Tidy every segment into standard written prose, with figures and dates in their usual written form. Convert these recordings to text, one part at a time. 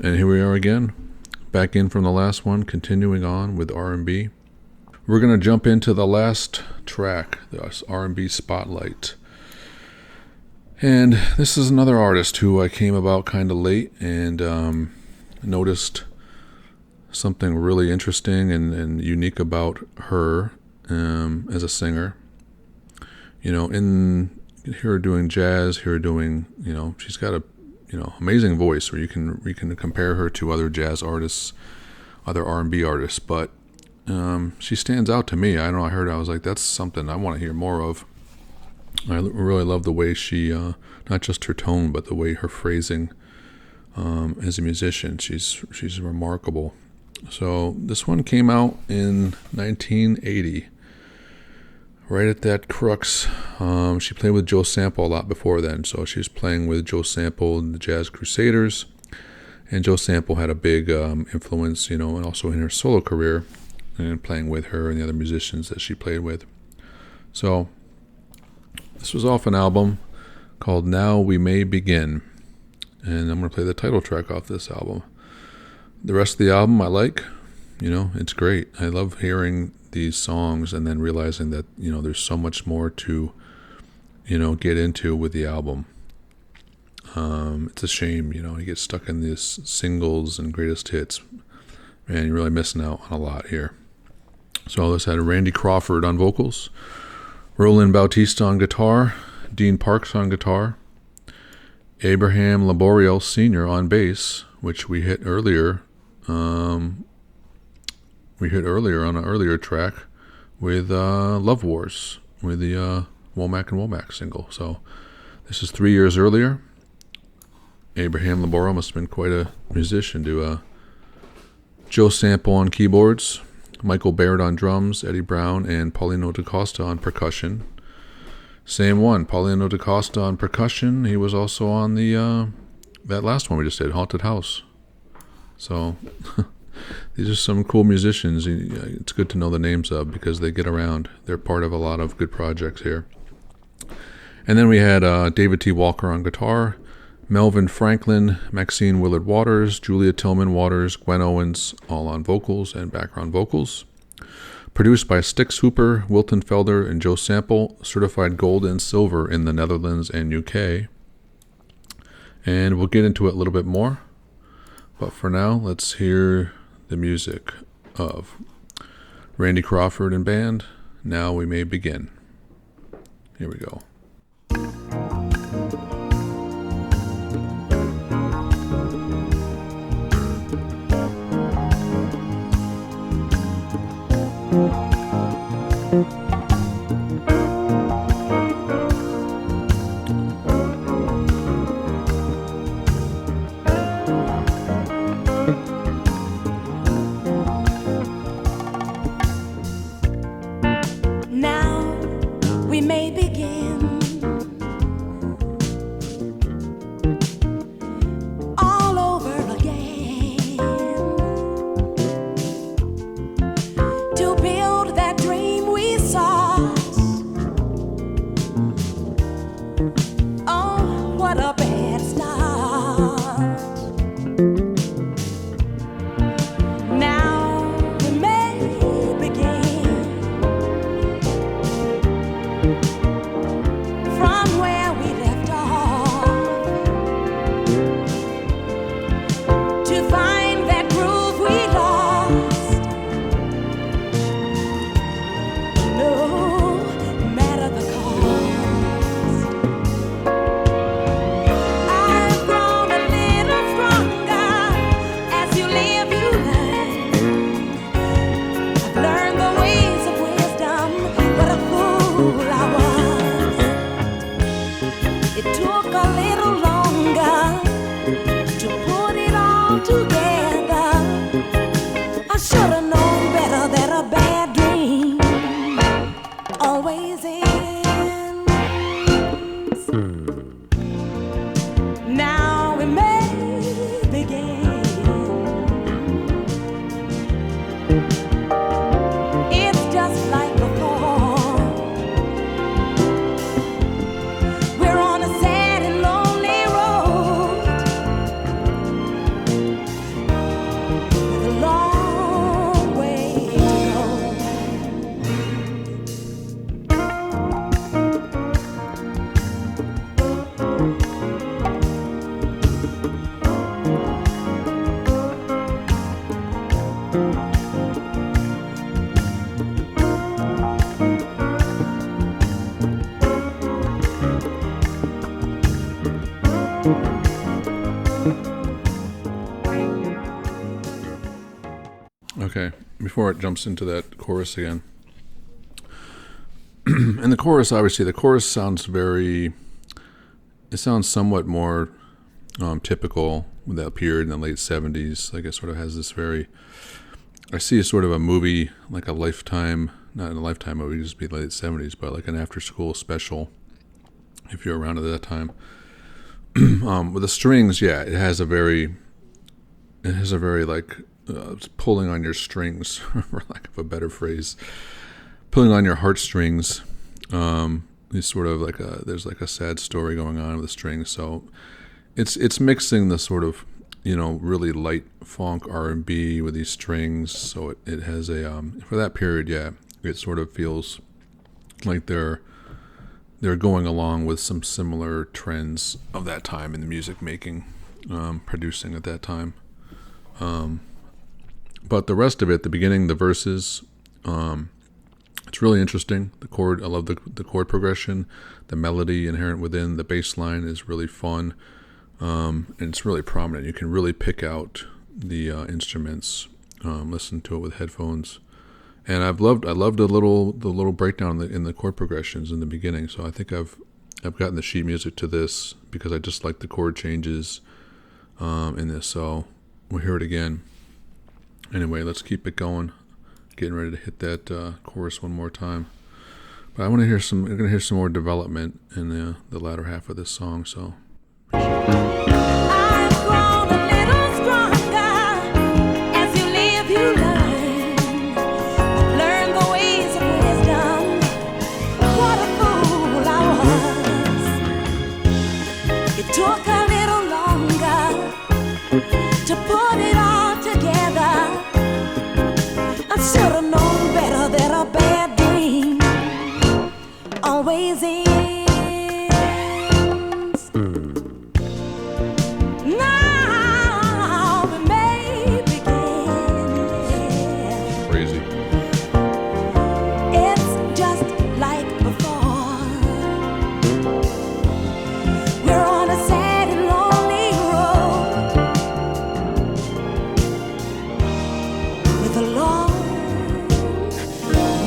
And here we are again, back in from the last one, continuing on with R&B. We're going to jump into the last track, the R&B Spotlight. And this is another artist who I came about kind of late and noticed something really interesting and unique about her as a singer. You know, hear her doing jazz, hear her doing, she's got a amazing voice where you can compare her to other jazz artists, other R&B artists, but she stands out to me. I don't know, I was like, that's something I want to hear more of. I really love the way she, not just her tone, but the way her phrasing as a musician, she's remarkable. So this one came out in 1980. Right at that crux. She played with Joe Sample a lot before then, so she was playing with Joe Sample and the Jazz Crusaders, and Joe Sample had a big influence, and also in her solo career, and playing with her and the other musicians that she played with. So this was off an album called Now We May Begin, and I'm going to play the title track off this album. The rest of the album I like, it's great. I love hearing these songs and then realizing that there's so much more to get into with the album. It's a shame you get stuck in these singles and greatest hits, and you're really missing out on a lot here. So this had Randy Crawford on vocals, Roland Bautista on guitar, Dean Parks on guitar, Abraham Laboriel Sr. on bass, which we hit earlier on an earlier track with Love Wars, with the Womack and Womack single. So this is 3 years earlier. Abraham Laboriel must have been quite a musician to Joe Sample on keyboards, Michael Baird on drums, Eddie Brown and Paulino DaCosta on percussion. Same one, Paulino DaCosta on percussion. He was also on the that last one we just did, Haunted House. So these are some cool musicians. It's good to know the names of because they get around. They're part of a lot of good projects here. And then we had David T. Walker on guitar, Melvin Franklin, Maxine Willard Waters, Julia Tillman Waters, Gwen Owens, all on vocals and background vocals. Produced by Stix Hooper, Wilton Felder, and Joe Sample, certified gold and silver in the Netherlands and UK. And we'll get into it a little bit more. But for now, let's hear the music of Randy Crawford and band. Now We May Begin. Here we go. I've grown a little Okay, before it jumps into that chorus again. And the chorus, obviously, the chorus sounds somewhat more typical with that period in the late 70s. Like it sort of has this I see a sort of a movie, like a Lifetime, not a Lifetime movie, just be late 70s, but like an after-school special, if you're around at that time. With the strings, yeah, it has a very like pulling on your strings, for lack of a better phrase, pulling on your heartstrings. It's sort of like there's like a sad story going on with the strings. So it's mixing the sort of, really light funk R&B with these strings. So it has for that period, yeah, it sort of feels like they're going along with some similar trends of that time in the music making, producing at that time. But the rest of it, the beginning, the verses, it's really interesting. The chord, I love the chord progression, the melody inherent within the bass line is really fun, and it's really prominent. You can really pick out the instruments, listen to it with headphones, and I loved the little breakdown in the chord progressions in the beginning. So I think I've gotten the sheet music to this because I just like the chord changes in this. So we'll hear it again. Anyway, let's keep it going. Getting ready to hit that chorus one more time. But we're gonna hear some more development in the latter half of this song. So. I've grown a little stronger as you live, you learn. I've learned the ways of wisdom. What a fool I was. It took a little longer to put it all together. I should have known better that a bad dream always ends. Now we may begin. Crazy. It's just like before. We're on a sad and lonely road with a long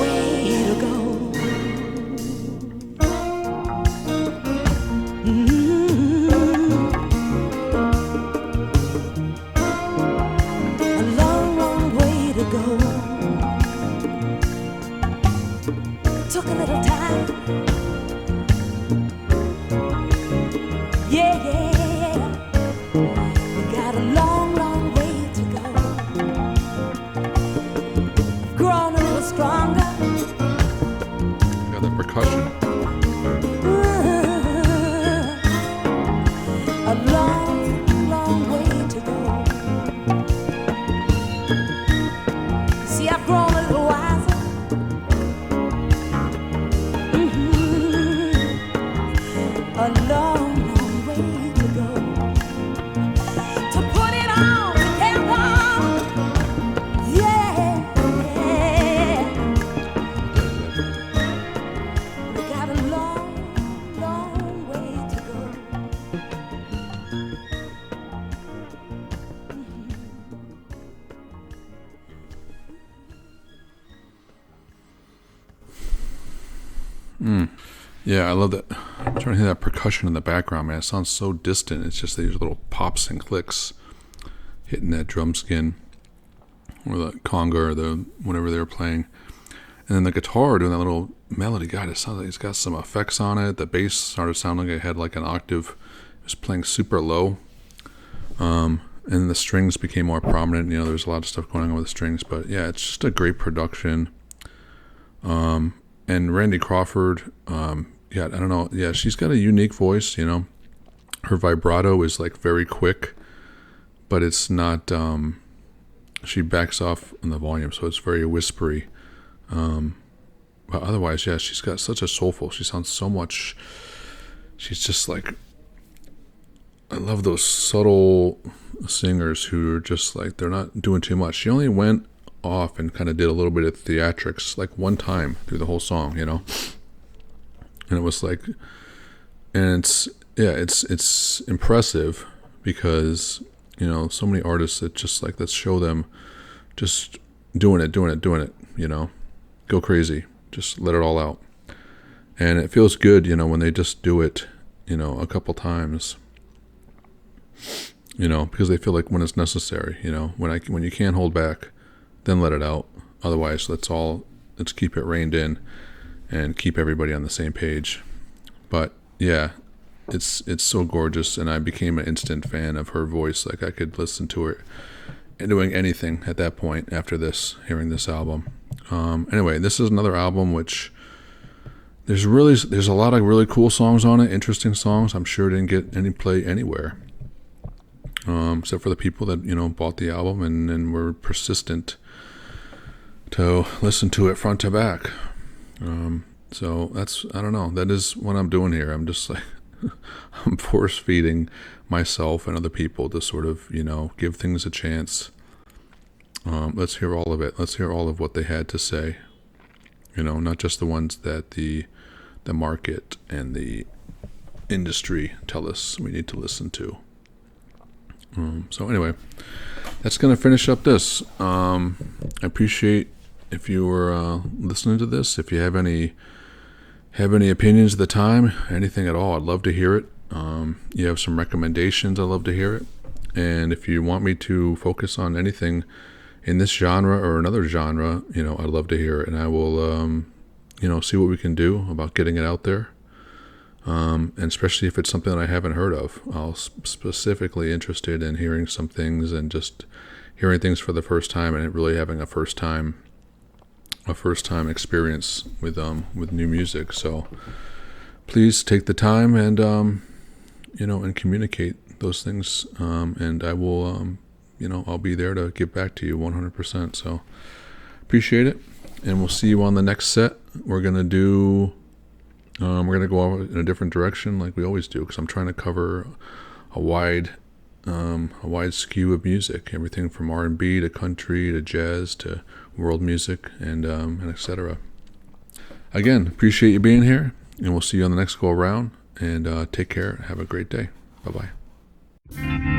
way to go. A long, long way to go. It took a little time. Yeah, yeah, yeah. We got a long, long way to go. Grown a little stronger. Got that percussion. A long, long way to go. See, I've grown a little wiser. A long, long way to go. To put it all together. Yeah, yeah. We got a long, long way to go. Yeah, I love that. I'm trying to hear that percussion in the background, man. It sounds so distant. It's just these little pops and clicks hitting that drum skin or the conga or the whatever they were playing. And then the guitar doing that little melody. God, it sounds like it's got some effects on it. The bass started sounding like it had like an octave. It was playing super low. And the strings became more prominent. There was a lot of stuff going on with the strings. But yeah, it's just a great production. And Randy Crawford, yeah, I don't know. Yeah, she's got a unique voice, Her vibrato is like very quick, but it's not, she backs off on the volume, so it's very whispery. But otherwise, yeah, she's got such a soulful, she sounds so much, she's just like, I love those subtle singers who are just like, they're not doing too much. She only went off and kind of did a little bit of theatrics like one time through the whole song, and it was like, and it's impressive because, you know, so many artists that just like, let's show them just doing it, you know, go crazy, just let it all out. And it feels good, you know, when they just do it, you know, a couple times, you know, because they feel like when it's necessary, you know, when you can't hold back, then let it out. Otherwise, let's keep it reined in and keep everybody on the same page. But yeah, it's so gorgeous, and I became an instant fan of her voice. Like, I could listen to her doing anything at that point after hearing this album. Anyway, this is another album which there's a lot of really cool songs on it, interesting songs. I'm sure it didn't get any play anywhere, except for the people that, you know, bought the album and were persistent to listen to it front to back. So I don't know, that is what I'm doing here. I'm just like, I'm force feeding myself and other people to sort of, you know, give things a chance. Let's hear all of it. Let's hear all of what they had to say. You know, not just the ones that the market and the industry tell us we need to listen to. So anyway, that's going to finish up this. I appreciate if you were listening to this. If you have any opinions at the time, anything at all, I'd love to hear it. You have some recommendations, I'd love to hear it. And if you want me to focus on anything in this genre or another genre, you know, I'd love to hear it. And I will, you know, see what we can do about getting it out there. And especially if it's something that I haven't heard of. I'll specifically interested in hearing some things and just hearing things for the first time and really having a first time experience with new music. So please take the time and you know, and communicate those things, and I will you know, I'll be there to get back to you 100%. So appreciate it, and we'll see you on the next set. We're gonna go in a different direction like we always do, because I'm trying to cover a wide skew of music, everything from R&B to country to jazz to world music and etc. Again, appreciate you being here, and we'll see you on the next go around. And take care. Have a great day. Bye-bye.